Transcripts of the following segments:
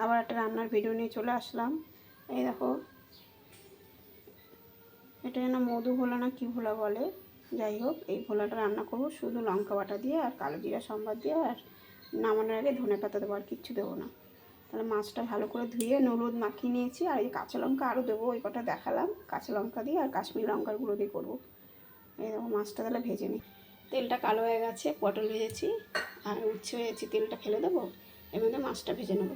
আবার একটা রান্নার ভিডিও নিয়ে চলে আসলাম। এই দেখো, এটা যেন মধু ভোলা না কি ভোলা বলে, যাই হোক এই ভোলাটা রান্না করবো শুধু লঙ্কা বাটা দিয়ে আর কালো জিরা সম্বাদ দিয়ে, আর নামানোর আগে ধনে পাতা দেবো, আর কিচ্ছু দেবো না। তাহলে মাছটা ভালো করে ধুয়ে হলুদ মাখিয়ে নিয়েছি, আর এই কাঁচা লঙ্কা আরও দেবো, ওই কটা দেখালাম, কাঁচা লঙ্কা দিয়ে আর কাশ্মীরি লঙ্কার গুঁড়ো দিয়ে করবো। এই দেখো মাছটা তাহলে ভেজে নিই। তেলটা কালো হয়ে গেছে, পটল ভেজেছি আর উচ্ছে ভেজেছি, তেলটা ফেলে দেবো, এর মধ্যে মাছটা ভেজে নেবো।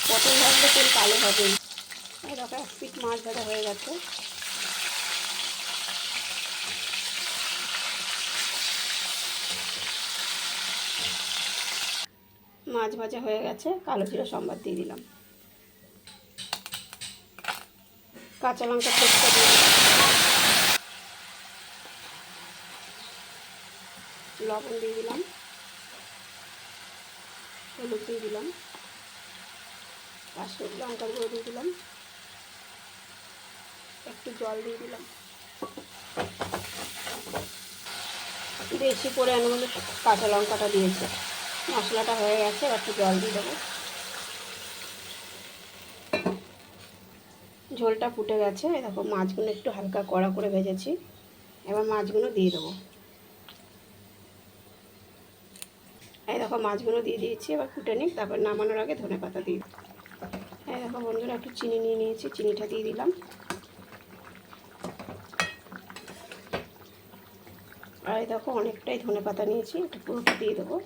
পটল ভাজলে তেল কালো হবে। এরকম এক পিঠ মাছ ভাজা হয়ে গেছে। মাছ ভাজা হয়ে গেছে, কালো জিরা সম্বাদ দিয়ে দিলাম, কাঁচা লঙ্কা পেস্টটা দিয়ে দিলাম, লবণ দিয়ে দিলাম, হলুদ দিয়ে দিলাম, কাশ্মীরি লঙ্কার গুঁড়ো দিয়ে দিলাম, একটু জল দিয়ে দিলাম, বেশি করে এর মধ্যে কাঁচা লঙ্কাটা দিয়েছে। মশলাটা হয়ে গেছে, একটু জল দিয়ে দেবো। ঝোলটা ফুটে গেছে, দেখো মাছগুলো একটু হালকা কড়া করে ভেজেছি, এবার মাছগুলো দিয়ে দেবো। এই দেখো মাছগুলো দিয়ে দিয়েছি, এবার ফুটে নিই, তারপর নামানোর আগে ধনে পাতা দিই। এই দেখো বন্ধুরা, একটু চিনি নিয়ে নিয়েছি, চিনিটা দিয়ে দিলাম, আর এই দেখো অনেকটাই ধনে পাতা নিয়েছি, একটু পুরোটা দিয়ে দেবো।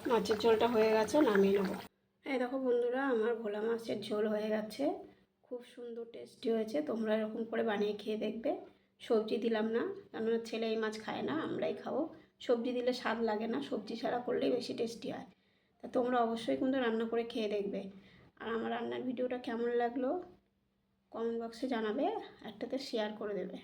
মাছের ঝোলটা হয়ে গেছে, নামিয়ে নেবো। এই দেখো বন্ধুরা, আমার ভোলা মাছের ঝোল হয়ে গেছে, খুব সুন্দর টেস্টি হয়েছে। তোমরা এরকম করে বানিয়ে খেয়ে দেখবে। সবজি দিলাম না, কেননা ছেলে এই মাছ খায় না, আমরাই খাবো। সবজি দিলে স্বাদ লাগে না, সবজি ছাড়া করলেই বেশি টেস্টি হয়। তা তোমরা অবশ্যই কিন্তু রান্না করে খেয়ে দেখবে। আর আমার রান্নার ভিডিওটা কেমন লাগলো কমেন্ট বক্সে জানাবে, একটাতে শেয়ার করে দেবে।